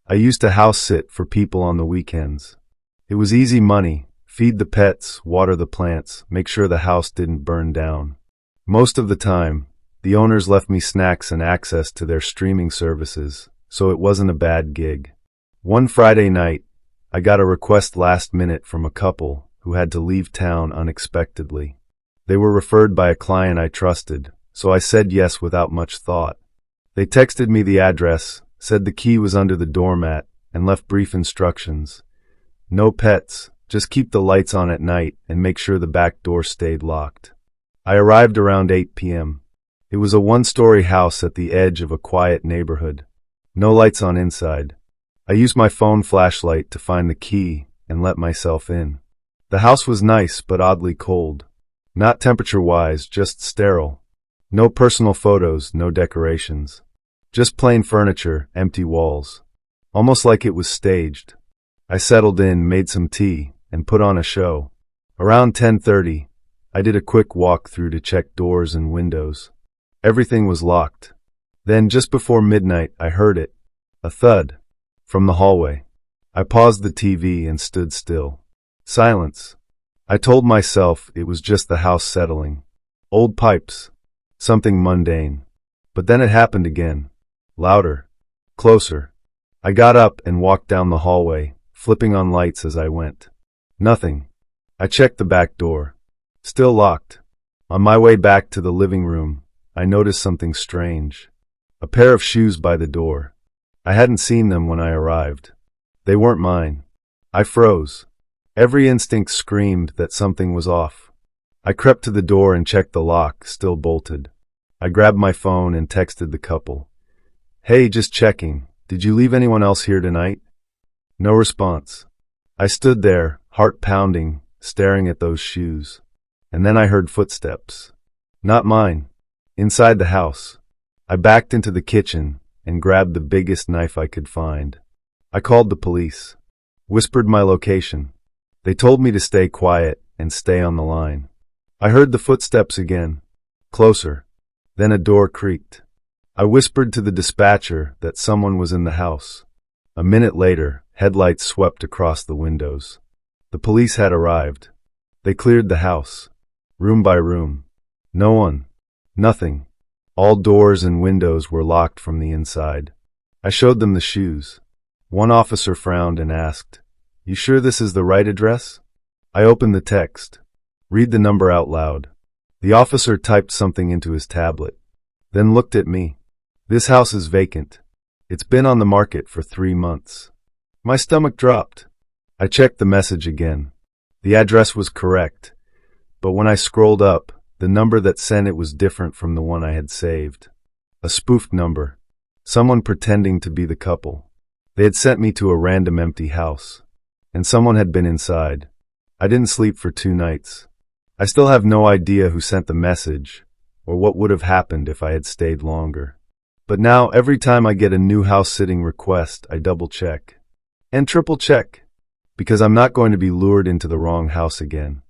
I used to house sit for people on the weekends. It was easy money: feed the pets, water the plants, make sure the house didn't burn down. Most of the time, the owners left me snacks and access to their streaming services, so it wasn't a bad gig. One Friday night, I got a request last minute from a couple who had to leave town unexpectedly. They were referred by a client I trusted, so I said yes without much thought. They texted me the address, said the key was under the doormat, and left brief instructions. No pets, just keep the lights on at night and make sure the back door stayed locked. I arrived around 8 p.m. It was a one-story house at the edge of a quiet neighborhood. No lights on inside. I used my phone flashlight to find the key and let myself in. The house was nice but oddly cold. Not temperature-wise, just sterile. No personal photos, no decorations. Just plain furniture, empty walls. Almost like it was staged. I settled in, made some tea, and put on a show. Around 10:30, I did a quick walk through to check doors and windows. Everything was locked. Then, just before midnight, I heard it. A thud. From the hallway. I paused the TV and stood still. Silence. I told myself it was just the house settling. Old pipes. Something mundane. But then it happened again. Louder. Closer. I got up and walked down the hallway, flipping on lights as I went. Nothing. I checked the back door. Still locked. On my way back to the living room, I noticed something strange. A pair of shoes by the door. I hadn't seen them when I arrived. They weren't mine. I froze. Every instinct screamed that something was off. I crept to the door and checked the lock, still bolted. I grabbed my phone and texted the couple. "Hey, just checking. Did you leave anyone else here tonight?" No response. I stood there, heart pounding, staring at those shoes. And then I heard footsteps. Not mine. Inside the house. I backed into the kitchen and grabbed the biggest knife I could find. I called the police. Whispered my location. They told me to stay quiet and stay on the line. I heard the footsteps again. Closer. Then a door creaked. I whispered to the dispatcher that someone was in the house. A minute later, headlights swept across the windows. The police had arrived. They cleared the house. Room by room. No one. Nothing. All doors and windows were locked from the inside. I showed them the shoes. One officer frowned and asked, "You sure this is the right address?" I opened the text. Read the number out loud. The officer typed something into his tablet, then looked at me. "This house is vacant. It's been on the market for 3 months." My stomach dropped. I checked the message again. The address was correct, but when I scrolled up, the number that sent it was different from the one I had saved. A spoofed number. Someone pretending to be the couple. They had sent me to a random empty house, and someone had been inside. I didn't sleep for 2 nights. I still have no idea who sent the message, or what would have happened if I had stayed longer. But now, every time I get a new house-sitting request, I double-check. And triple-check. Because I'm not going to be lured into the wrong house again.